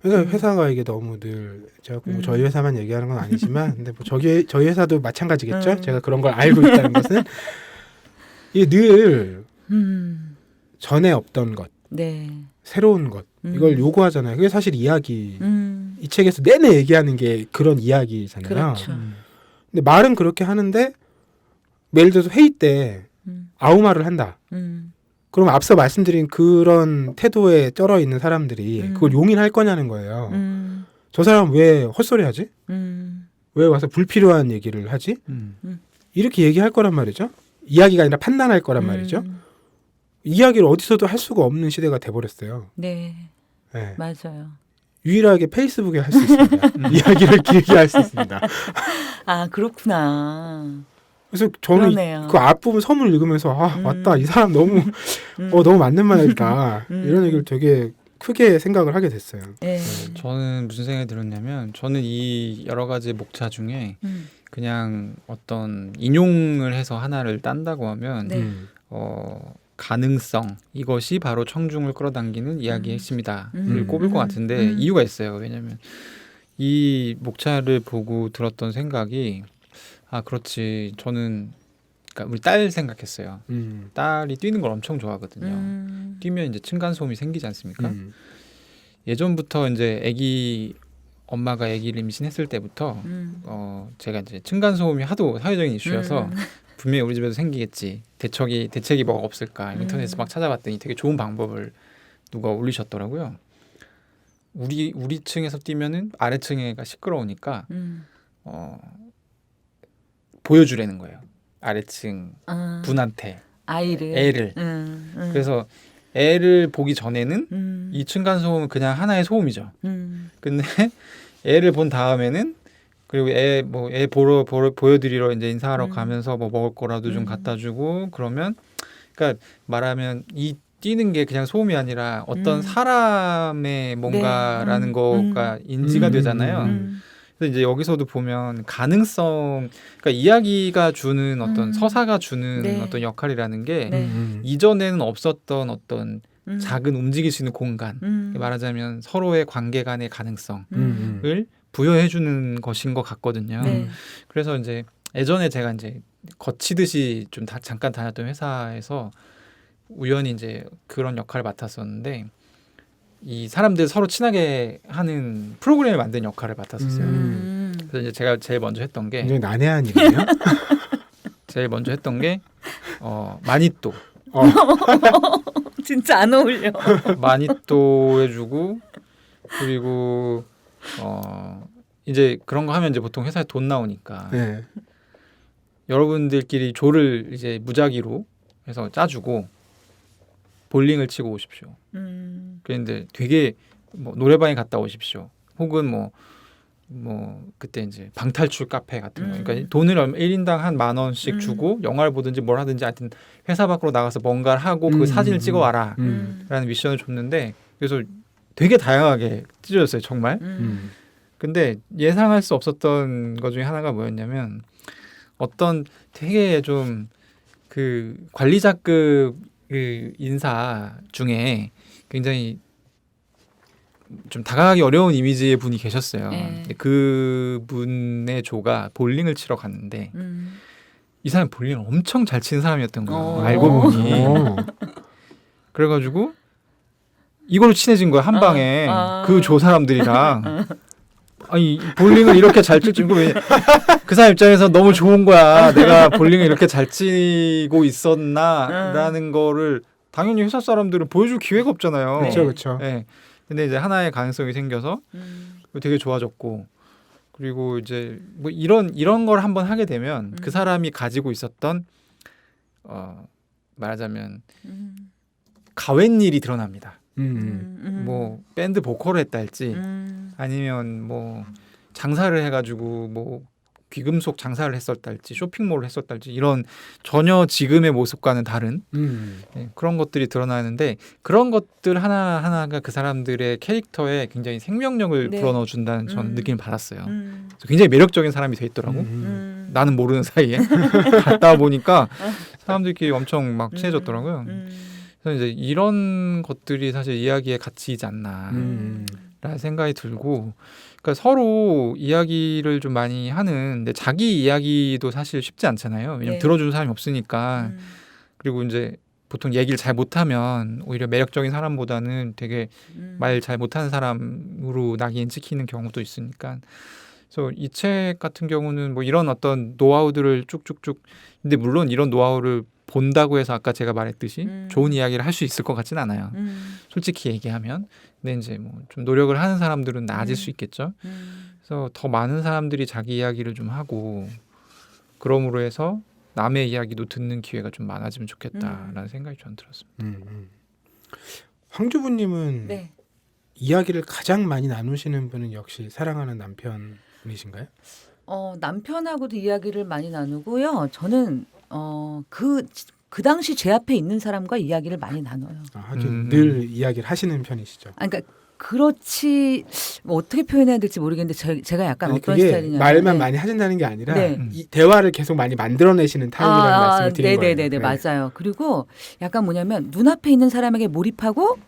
그래서 회사가 이게 너무 늘 제가 뭐 저희 회사만 얘기하는 건 아니지만 근데 뭐 저희 회사도 마찬가지겠죠. 제가 그런 걸 알고 있다는 것은 이게 늘 전에 없던 것, 네. 새로운 것 이걸 요구하잖아요. 그게 사실 이야기 이 책에서 내내 얘기하는 게 그런 이야기잖아요. 그렇죠. 근데 말은 그렇게 하는데 예를 들어서 회의 때 아무 말을 한다. 그럼 앞서 말씀드린 그런 태도에 쩔어 있는 사람들이 그걸 용인할 거냐는 거예요. 저 사람 왜 헛소리하지? 왜 와서 불필요한 얘기를 하지? 이렇게 얘기할 거란 말이죠. 이야기가 아니라 판단할 거란 말이죠. 이야기를 어디서도 할 수가 없는 시대가 돼버렸어요. 네. 네. 맞아요. 유일하게 페이스북에 할 수 있습니다. 이야기를 길게 할 수 있습니다. 아, 그렇구나. 그래서 저는 그러네요. 그 앞부분 서문을 읽으면서 맞다 이 사람 너무 너무 맞는 말이다 이런 얘기를 되게 크게 생각을 하게 됐어요. 네. 저는 무슨 생각이 들었냐면 저는 이 여러 가지 목차 중에 그냥 어떤 인용을 해서 하나를 딴다고 하면 네. 가능성 이것이 바로 청중을 끌어당기는 이야기의 핵심이다를 꼽을 것 같은데 음. 이유가 있어요. 왜냐하면 이 목차를 보고 들었던 생각이 그렇지 저는 그러니까 우리 딸 생각했어요. 딸이 뛰는 걸 엄청 좋아하거든요. 뛰면 이제 층간 소음이 생기지 않습니까? 예전부터 이제 엄마가 아기를 임신했을 때부터 제가 이제 층간 소음이 하도 사회적인 이슈여서 분명히 우리 집에도 생기겠지. 대책이 뭐가 없을까? 인터넷에서 막 찾아봤더니 되게 좋은 방법을 누가 올리셨더라고요. 우리 층에서 뛰면은 아래층에가 시끄러우니까 보여주라는 거예요. 아래층 분한테 애를. 그래서 애를 보기 전에는 이 층간 소음은 그냥 하나의 소음이죠. 근데 애를 본 다음에는 그리고 애 보여드리러 이제 인사하러 가면서 뭐 먹을 거라도 좀 갖다 주고 그러면 그러니까 말하면 이 뛰는 게 그냥 소음이 아니라 어떤 사람의 뭔가라는 네. 거가 인지가 되잖아요. 그래서 이제 여기서도 보면 가능성, 그러니까 이야기가 주는 어떤 서사가 주는 네. 어떤 역할이라는 게 네. 이전에는 없었던 어떤 작은 움직일 수 있는 공간, 말하자면 서로의 관계 간의 가능성을 부여해주는 것인 것 같거든요. 네. 그래서 이제 예전에 제가 이제 거치듯이 좀 잠깐 다녔던 회사에서 우연히 이제 그런 역할을 맡았었는데 이 사람들 서로 친하게 하는 프로그램을 만드는 역할을 맡았었어요. 그래서 이제 제가 제일 먼저 했던 게 굉장히 난해한 일이네요. 마니또 진짜 안 어울려. 마니또 해주고 그리고 이제 그런 거 하면 이제 보통 회사에 돈 나오니까 네. 여러분들끼리 조를 이제 무작위로 해서 짜주고 볼링을 치고 오십시오. 그런데 되게 뭐 노래방에 갔다 오십시오. 혹은 뭐 그때 이제 방탈출 카페 같은 거. 그러니까 돈을 1인당 한 10,000원씩 주고 영화를 보든지 뭘 하든지 하여튼 회사 밖으로 나가서 뭔가를 하고 그 사진을 찍어 와라 라는 미션을 줬는데 그래서 되게 다양하게 찢어졌어요. 정말. 근데 예상할 수 없었던 것 중에 하나가 뭐였냐면 어떤 되게 좀 그 관리자급 그 인사 중에 굉장히 좀 다가가기 어려운 이미지의 분이 계셨어요. 네. 근데 그 분의 조가 볼링을 치러 갔는데 이 사람이 볼링을 엄청 잘 치는 사람이었던 거예요. 알고 보니. 그래가지고 이걸로 친해진 거야 한 방에 그 조 사람들이랑. 아니 볼링을 이렇게 잘 칠 줄 그 사람 입장에서 너무 좋은 거야. 내가 볼링을 이렇게 잘 치고 있었나라는 거를 당연히 회사 사람들은 보여줄 기회가 없잖아요. 그렇죠. 네. 근데 이제 하나의 가능성이 생겨서 되게 좋아졌고 그리고 이제 뭐 이런 걸 한번 하게 되면 그 사람이 가지고 있었던 말하자면 가웬일이 드러납니다. 뭐 밴드 보컬을 했다 할지 아니면 뭐 장사를 해가지고 뭐 귀금속 장사를 했었다 할지 쇼핑몰을 했었다 할지 이런 전혀 지금의 모습과는 다른 그런 것들이 드러나는데 그런 것들 하나하나가 그 사람들의 캐릭터에 굉장히 생명력을 네. 불어넣어 준다는 저는 느낌을 받았어요. 굉장히 매력적인 사람이 돼 있더라고. 나는 모르는 사이에 갔다 보니까 사람들끼리 엄청 막 친해졌더라고요. 그래서 이제 이런 것들이 사실 이야기의 가치이지 않나라는 생각이 들고, 그러니까 서로 이야기를 좀 많이 하는, 근데 자기 이야기도 사실 쉽지 않잖아요. 왜냐면 네. 들어주는 사람이 없으니까. 그리고 이제 보통 얘기를 잘 못하면 오히려 매력적인 사람보다는 되게 말 잘 못하는 사람으로 낙인 찍히는 경우도 있으니까. 그래서 이 책 같은 경우는 뭐 이런 어떤 노하우들을 쭉쭉쭉, 근데 물론 이런 노하우를 본다고 해서 아까 제가 말했듯이 좋은 이야기를 할 수 있을 것 같진 않아요. 솔직히 얘기하면. 근데 이제 뭐 좀 노력을 하는 사람들은 나아질 수 있겠죠. 그래서 더 많은 사람들이 자기 이야기를 좀 하고, 그럼으로 해서 남의 이야기도 듣는 기회가 좀 많아지면 좋겠다라는 생각이 저는 들었습니다. 황주부님은 네. 이야기를 가장 많이 나누시는 분은 역시 사랑하는 남편이신가요? 남편하고도 이야기를 많이 나누고요. 저는 그 당시 제 앞에 있는 사람과 이야기를 많이 나눠요. 하긴 늘 이야기를 하시는 편이시죠. 그러니까 그렇지, 뭐 어떻게 표현해야 될지 모르겠는데 제가 약간 아니, 어떤 그게 스타일이냐면 말만 많이 하신다는 게 아니라 네. 이 대화를 계속 많이 만들어내시는 타입이라는 말씀을 드린 거예요. 네네네, 맞아요. 그리고 약간 뭐냐면 눈앞에 있는 사람에게 몰입하고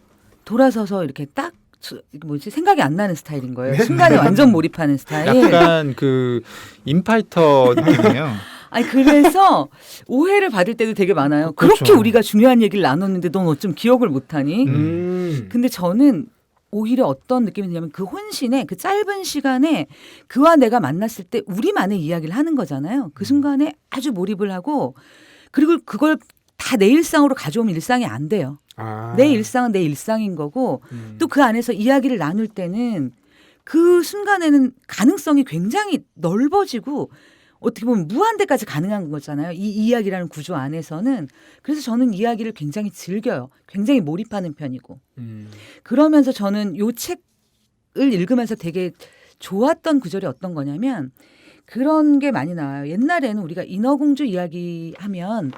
돌아서서 이렇게 딱 생각이 안 나는 스타일인 거예요. 네? 순간에 완전 몰입하는 스타일. 약간 그 인파이터 느낌이에요. 아니 그래서 오해를 받을 때도 되게 많아요. 그렇게 그렇죠. 우리가 중요한 얘기를 나눴는데 넌 어쩜 기억을 못하니? 근데 저는 오히려 어떤 느낌이 드냐면 그 혼신에 그 짧은 시간에 그와 내가 만났을 때 우리만의 이야기를 하는 거잖아요. 그 순간에 아주 몰입을 하고, 그리고 그걸 다 내 일상으로 가져오면 일상이 안 돼요. 내 일상은 내 일상인 거고, 또 그 안에서 이야기를 나눌 때는 그 순간에는 가능성이 굉장히 넓어지고 어떻게 보면 무한대까지 가능한 거잖아요. 이 이야기라는 구조 안에서는. 그래서 저는 이야기를 굉장히 즐겨요. 굉장히 몰입하는 편이고. 그러면서 저는 이 책을 읽으면서 되게 좋았던 구절이 어떤 거냐면 그런 게 많이 나와요. 옛날에는 우리가 인어공주 이야기 하면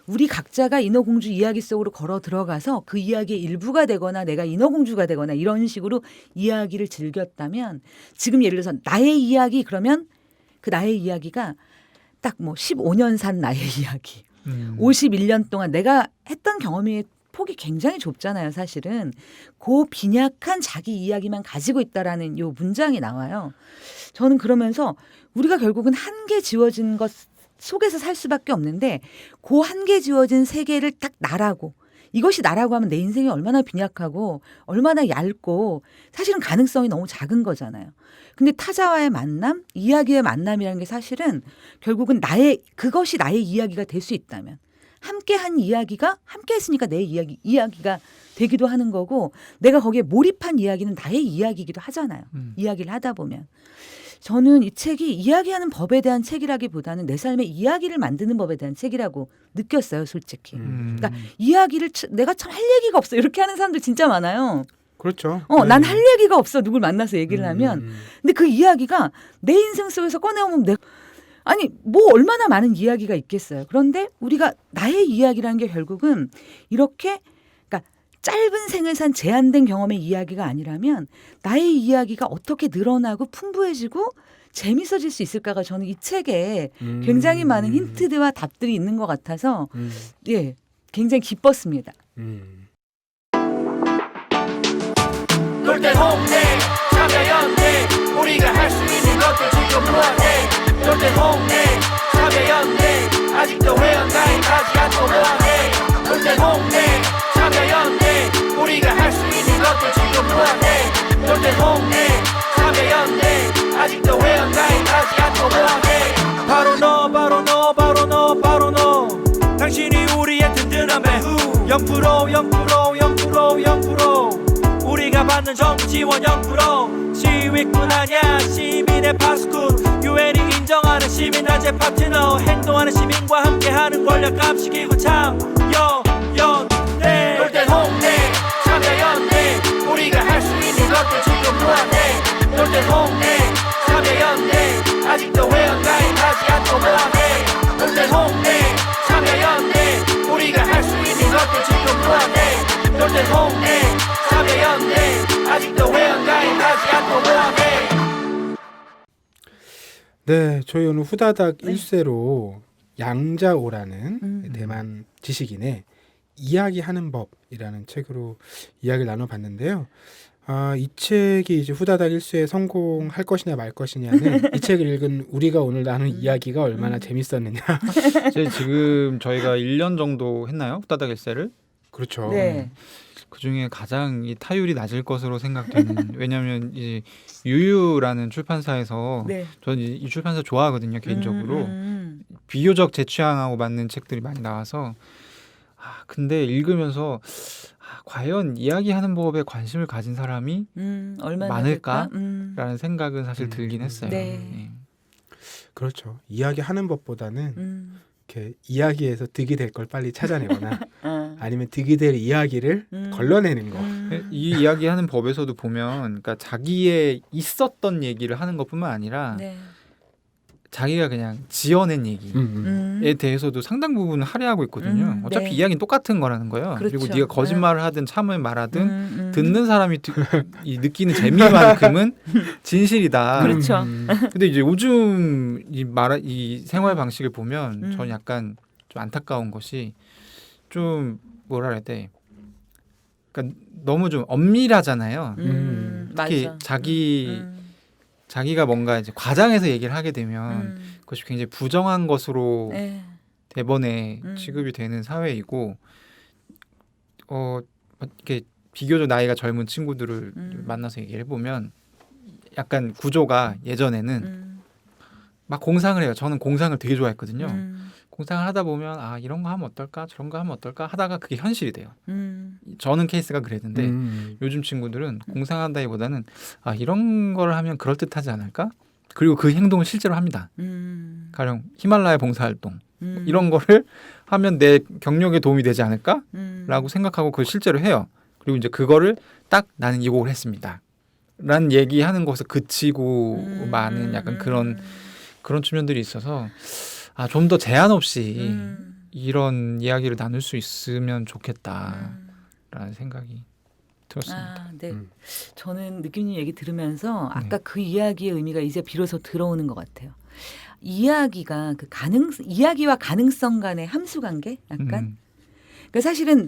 우리 각자가 인어공주 이야기 속으로 걸어 들어가서 그 이야기의 일부가 되거나 내가 인어공주가 되거나 이런 식으로 이야기를 즐겼다면, 지금 예를 들어서 나의 이야기 그러면 그 나의 이야기가 딱 뭐 15년 산 나의 이야기, 51년 동안 내가 했던 경험의 폭이 굉장히 좁잖아요, 사실은. 그 빈약한 자기 이야기만 가지고 있다라는 요 문장이 나와요. 저는 그러면서 우리가 결국은 한계 지워진 것 속에서 살 수밖에 없는데, 그 한계 지워진 세계를 딱 나라고, 이것이 나라고 하면 내 인생이 얼마나 빈약하고 얼마나 얇고 사실은 가능성이 너무 작은 거잖아요. 근데 타자와의 만남, 이야기의 만남이라는 게 사실은 결국은 그것이 나의 이야기가 될 수 있다면, 함께한 이야기가 함께 했으니까 내 이야기가 되기도 하는 거고, 내가 거기에 몰입한 이야기는 나의 이야기이기도 하잖아요. 이야기를 하다 보면. 저는 이 책이 이야기하는 법에 대한 책이라기보다는 내 삶의 이야기를 만드는 법에 대한 책이라고 느꼈어요, 솔직히. 그러니까 이야기를 내가 참 할 얘기가 없어 이렇게 하는 사람들 진짜 많아요. 그렇죠. 난 할 얘기가 없어, 누굴 만나서 얘기를 하면. 근데 그 이야기가 내 인생 속에서 꺼내오면 아니 뭐 얼마나 많은 이야기가 있겠어요. 그런데 우리가 나의 이야기라는 게 결국은 이렇게, 그러니까 짧은 생을 산 제한된 경험의 이야기가 아니라면 나의 이야기가 어떻게 늘어나고 풍부해지고 재밌어질 수 있을까가 저는 이 책에 굉장히 많은 힌트들과 답들이 있는 것 같아서 예, 굉장히 기뻤습니다. 놀땐 홍대 참여연대 우리가 할 수 있는 것들 지금 뭐해. 놀땐 홍대 참여연대 아직도 회원가입 하지 않고 뭐해. 놀땐 홍대 참여연대 우리가 할 수 있는 것들 지금 뭐해. 놀땐 홍대 참여연대 아직도 회원가입 하지 않고 뭐해. 바로 너 바로 너 바로 너 바로 너 당신이 우리의 든든한 배후 0% 0% 0% 0% 우리가 받는 정부 지원 0% 시위꾼 아냐 시민의 파수꾼 유엔이 인정하는 시민단체 파트너 행동하는 시민과 함께하는 권력 감시기구 참여연대. 놀땐 홍대 참여연대 우리가 할 수 있는 것들 지금 뭐해. 놀땐 홍대 참여연대 아직도 회원가입하지 않고 뭐해. 놀땐 홍대 참여연대 우리가 할 수 있는 것들 지금 뭐해. 놀땐 홍대 참여연대 아직도 회원가입하지 않고 뭐해. 네, 저희 오늘 후다닥 1세로 양자오라는 대만 지식인의 이야기하는 법이라는 책으로 이야기를 나눠봤는데요. 이 책이 이제 후다닥 일수에 성공할 것이냐 말 것이냐는 이 책을 읽은 우리가 오늘 나눈 이야기가 얼마나 재밌었느냐. 이제 지금 저희가 1년 정도 했나요? 후다닥 일세를? 그렇죠. 네. 그 중에 가장 이 타율이 낮을 것으로 생각되는 왜냐하면 이 유유라는 출판사에서 네. 저는 이 출판사 좋아하거든요 개인적으로 비교적 제 취향하고 맞는 책들이 많이 나와서 근데 읽으면서 과연 이야기하는 법에 관심을 가진 사람이 얼마나 많을까라는 생각은 사실 들긴 했어요. 네. 네. 그렇죠. 이야기하는 법보다는 이렇게 이야기에서 득이 될 걸 빨리 찾아내거나 아니면 득이 될 이야기를 걸러내는 거. 이 이야기하는 법에서도 보면 그러니까 자기의 있었던 얘기를 하는 것뿐만 아니라 네. 자기가 그냥 지어낸 얘기에 대해서도 상당 부분 할애하고 있거든요. 어차피 네. 이야기는 똑같은 거라는 거예요. 그렇죠. 그리고 네가 거짓말을 하든 참을 말하든 듣는 사람이 이 느끼는 재미만큼은 진실이다. 그렇죠. 근데 이제 요즘 이 생활 방식을 보면 저는 약간 좀 안타까운 것이 좀 뭐라 해야 돼. 그러니까 너무 좀 엄밀하잖아요. 특히 맞아. 자기가 뭔가 이제 과장해서 얘기를 하게 되면 그것이 굉장히 부정한 것으로 네. 대번에 취급이 되는 사회이고 이렇게 비교적 나이가 젊은 친구들을 만나서 얘기를 해보면 약간 구조가 예전에는 막 공상을 해요. 저는 공상을 되게 좋아했거든요. 공상을 하다 보면 이런 거 하면 어떨까 저런 거 하면 어떨까 하다가 그게 현실이 돼요. 저는 케이스가 그랬는데 요즘 친구들은 공상한다기보다는 이런 걸 하면 그럴듯하지 않을까? 그리고 그 행동을 실제로 합니다. 가령 히말라야 봉사활동 이런 거를 하면 내 경력에 도움이 되지 않을까? 라고 생각하고 그걸 실제로 해요. 그리고 이제 그거를 딱 나는 이 곡을 했습니다. 라는 얘기하는 것에 그치고 마는 약간 그런 측면들이 있어서 좀 더 제한 없이 이런 이야기를 나눌 수 있으면 좋겠다라는 생각이 들었습니다. 네. 저는 느낌님 얘기 들으면서 아까 그 이야기의 의미가 이제 비로소 들어오는 것 같아요. 이야기가 이야기와 가능성 간의 함수 관계 약간 그러니까 사실은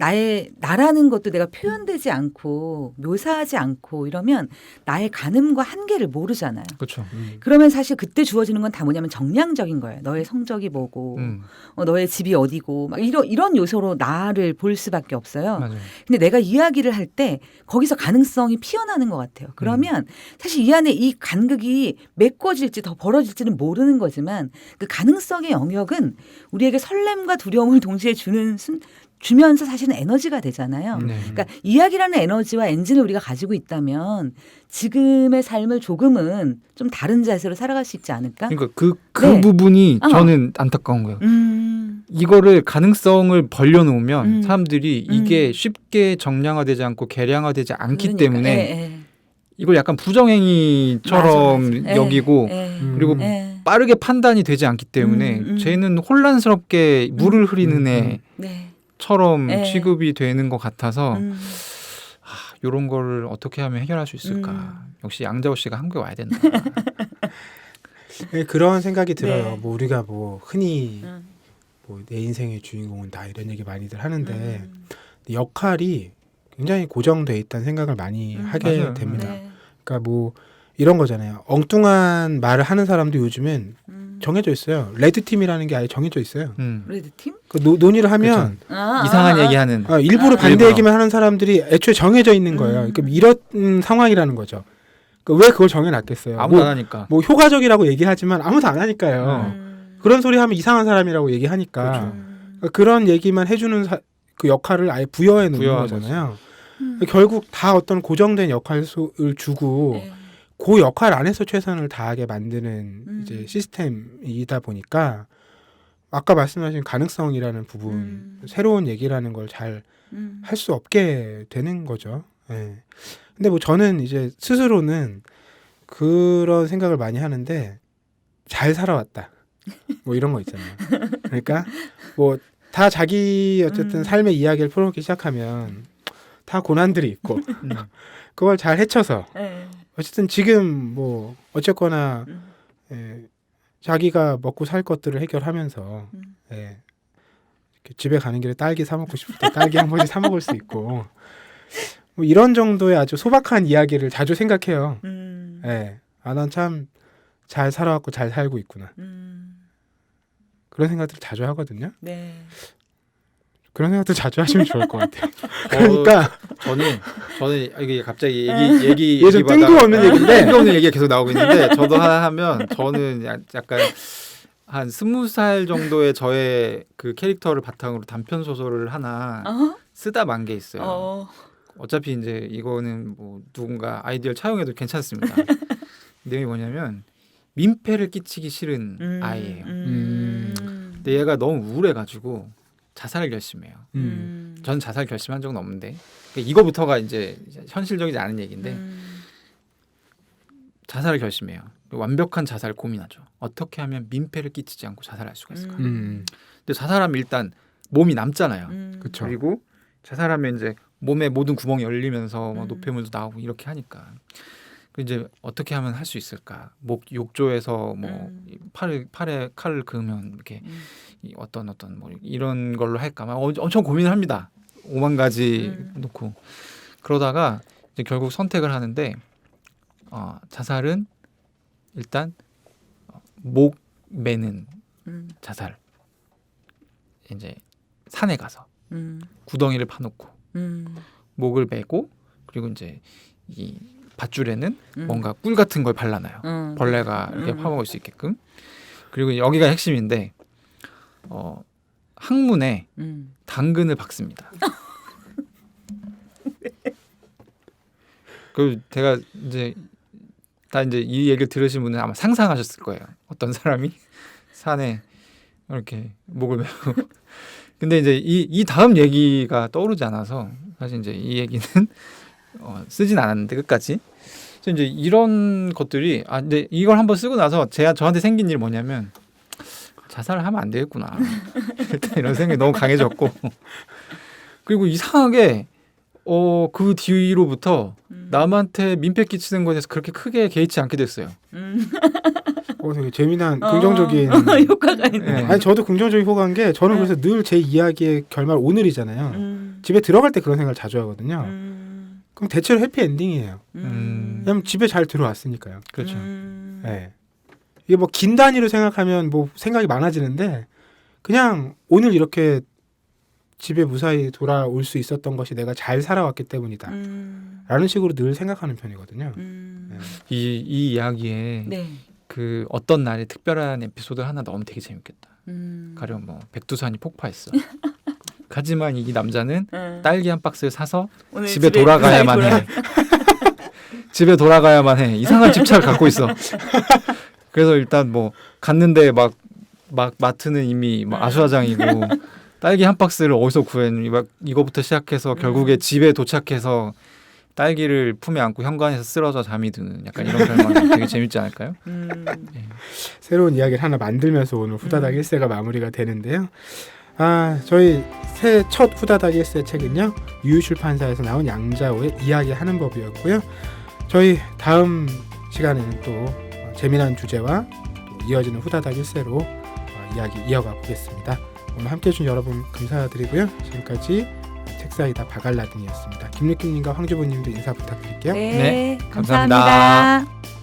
나라는 것도 내가 표현되지 않고 묘사하지 않고 이러면 나의 가늠과 한계를 모르잖아요. 그렇죠. 그러면 사실 그때 주어지는 건 다 뭐냐면 정량적인 거예요. 너의 성적이 뭐고, 너의 집이 어디고, 막 이런 요소로 나를 볼 수밖에 없어요. 맞아요. 근데 내가 이야기를 할 때 거기서 가능성이 피어나는 것 같아요. 그러면 사실 이 안에 이 간극이 메꿔질지 더 벌어질지는 모르는 거지만 그 가능성의 영역은 우리에게 설렘과 두려움을 동시에 주면서 사실은 에너지가 되잖아요. 그러니까 이야기라는 에너지와 엔진을 우리가 가지고 있다면 지금의 삶을 조금은 좀 다른 자세로 살아갈 수 있지 않을까? 그러니까 그 부분이 저는 안타까운 거예요. 이거를 가능성을 벌려놓으면 사람들이 이게 쉽게 정량화되지 않고 계량화되지 않기 때문에 이걸 약간 부정행위처럼 맞아. 여기고 그리고 빠르게 판단이 되지 않기 때문에 쟤는 혼란스럽게 물을 흐리는 애처럼 취급이 되는 것 같아서 이런 거를 어떻게 하면 해결할 수 있을까. 역시 양자호 씨가 한국에 와야 된다. 그런 생각이 들어요. 뭐 우리가 뭐 흔히 뭐 내 인생의 주인공은 나 이런 얘기 많이들 하는데 역할이 굉장히 고정돼 있다는 생각을 많이 하게 맞아요. 됩니다. 그러니까 뭐 이런 거잖아요. 엉뚱한 말을 하는 사람도 요즘엔 정해져 있어요. 레드 팀이라는 게 아예 정해져 있어요. 레드 팀? 그 논의를 하면 이상한 얘기하는 일부러 반대 일부러. 얘기만 하는 사람들이 애초에 정해져 있는 거예요. 그러니까 이런 상황이라는 거죠. 그러니까 왜 그걸 정해놨겠어요? 아무도 안 하니까. 뭐 효과적이라고 얘기하지만 아무도 안 하니까요. 그런 소리 하면 이상한 사람이라고 얘기하니까 그러니까 그런 얘기만 해주는 그 역할을 아예 부여해 놓는 거잖아요. 결국 다 어떤 고정된 역할을 주고 그 역할 안에서 최선을 다하게 만드는 이제 시스템이다 보니까 아까 말씀하신 가능성이라는 부분, 새로운 얘기라는 걸 잘 할 수 없게 되는 거죠. 예. 근데 뭐 저는 이제 스스로는 그런 생각을 많이 하는데 잘 살아왔다. 뭐 이런 거 있잖아요. 그러니까 뭐 다 자기 어쨌든 삶의 이야기를 풀어놓기 시작하면 다 고난들이 있고 그걸 잘 헤쳐서 어쨌든 지금 뭐 어쨌거나 자기가 먹고 살 것들을 해결하면서 예. 이렇게 집에 가는 길에 딸기 사 먹고 싶을 때 딸기 한 번씩 사 먹을 수 있고 뭐 이런 정도의 아주 소박한 이야기를 자주 생각해요. 예. 아, 난 참 잘 살아왔고 잘 살고 있구나. 그런 생각들을 자주 하거든요. 네. 그런 생각들 자주 하시면 좋을 것 같아요. 그러니까 저는 이게 갑자기 네. 얘기 이게 좀 뜬금없는 얘기인데 뜬금없는 얘기가 계속 나오고 있는데 저도 하나 하면 저는 약간 한 20살 정도의 저의 그 캐릭터를 바탕으로 단편 소설을 하나 쓰다 만 게 있어요. 어차피 이제 이거는 뭐 누군가 아이디어를 차용해도 괜찮습니다. 내용이 뭐냐면 민폐를 끼치기 싫은 아이예요. 근데 얘가 너무 우울해가지고 자살을 결심해요. 전 자살 결심한 적은 없는데 그러니까 이거부터가 이제 현실적이지 않은 얘기인데 자살을 결심해요. 완벽한 자살을 고민하죠. 어떻게 하면 민폐를 끼치지 않고 자살할 수가 있을까? 근데 자살하면 일단 몸이 남잖아요. 그렇죠. 그리고 자살하면 이제 몸의 모든 구멍이 열리면서 막 노폐물도 나오고 이렇게 하니까 이제 어떻게 하면 할 수 있을까? 목 욕조에서 뭐 팔에 칼을 그으면 이렇게 어떤 뭐 이런 걸로 할까? 막 엄청 고민을 합니다. 5만 가지 놓고 그러다가 이제 결국 선택을 하는데 자살은 일단 목 매는 자살. 이제 산에 가서 구덩이를 파놓고 목을 매고 그리고 이제 이 밧줄에는 뭔가 꿀 같은 걸 발라놔요. 벌레가 이렇게 파먹을 수 있게끔. 그리고 여기가 핵심인데 항문에 당근을 박습니다. 그 제가 이제 다 이제 이 얘기를 들으신 분은 아마 상상하셨을 거예요. 어떤 사람이 산에 이렇게 목을 메고. 근데 이제 이 다음 얘기가 떠오르지 않아서 사실 이제 이 얘기는 쓰진 않았는데 끝까지. 그래서 이제 이런 것들이 이제 이걸 한번 쓰고 나서 저한테 생긴 일이 뭐냐면 자살을 하면 안 되겠구나. 일단 이런 생각이 너무 강해졌고 그리고 이상하게 그 뒤로부터 남한테 민폐 끼치는 것에 대해서 그렇게 크게 개의치 않게 됐어요. 되게 재미난 긍정적인 효과가 있네. 네. 아니 저도 긍정적인 호감인 게 저는 그래서 늘 제 이야기의 결말 오늘이잖아요. 집에 들어갈 때 그런 생각을 자주 하거든요. 그럼 대체로 해피 엔딩이에요. 왜냐면 집에 잘 들어왔으니까요. 그렇죠. 네. 이게 뭐 긴 단위로 생각하면 뭐 생각이 많아지는데 그냥 오늘 이렇게 집에 무사히 돌아올 수 있었던 것이 내가 잘 살아왔기 때문이다. 라는 식으로 늘 생각하는 편이거든요. 네. 이 이야기에 네. 그 어떤 날에 특별한 에피소드 하나 넣으면 되게 재밌겠다. 가령 뭐 백두산이 폭파했어. 하지만 이 남자는 딸기 한 박스를 사서 오늘 집에 돌아가야만 해. 집에 돌아가야만 해. 이상한 집착을 갖고 있어. 그래서 일단 뭐 갔는데 막 마트는 이미 막 아수라장이고 딸기 한 박스를 어디서 구했니? 막 이거부터 시작해서 결국에 집에 도착해서 딸기를 품에 안고 현관에서 쓰러져 잠이 드는 약간 이런 결말 되게 재밌지 않을까요? 네. 새로운 이야기를 하나 만들면서 오늘 후다닥 1세가 마무리가 되는데요. 저희 새 첫 후다닥 1세 책은요. 유유출판사에서 나온 양자호의 이야기하는 법이었고요. 저희 다음 시간에는 또 재미난 주제와 또 이어지는 후다닥 1세로 이야기 이어가 보겠습니다. 오늘 함께해 주신 여러분 감사드리고요. 지금까지 책사이다 바갈라딘이었습니다. 김느낌님과 황주부님도 인사 부탁드릴게요. 네, 네, 감사합니다. 감사합니다.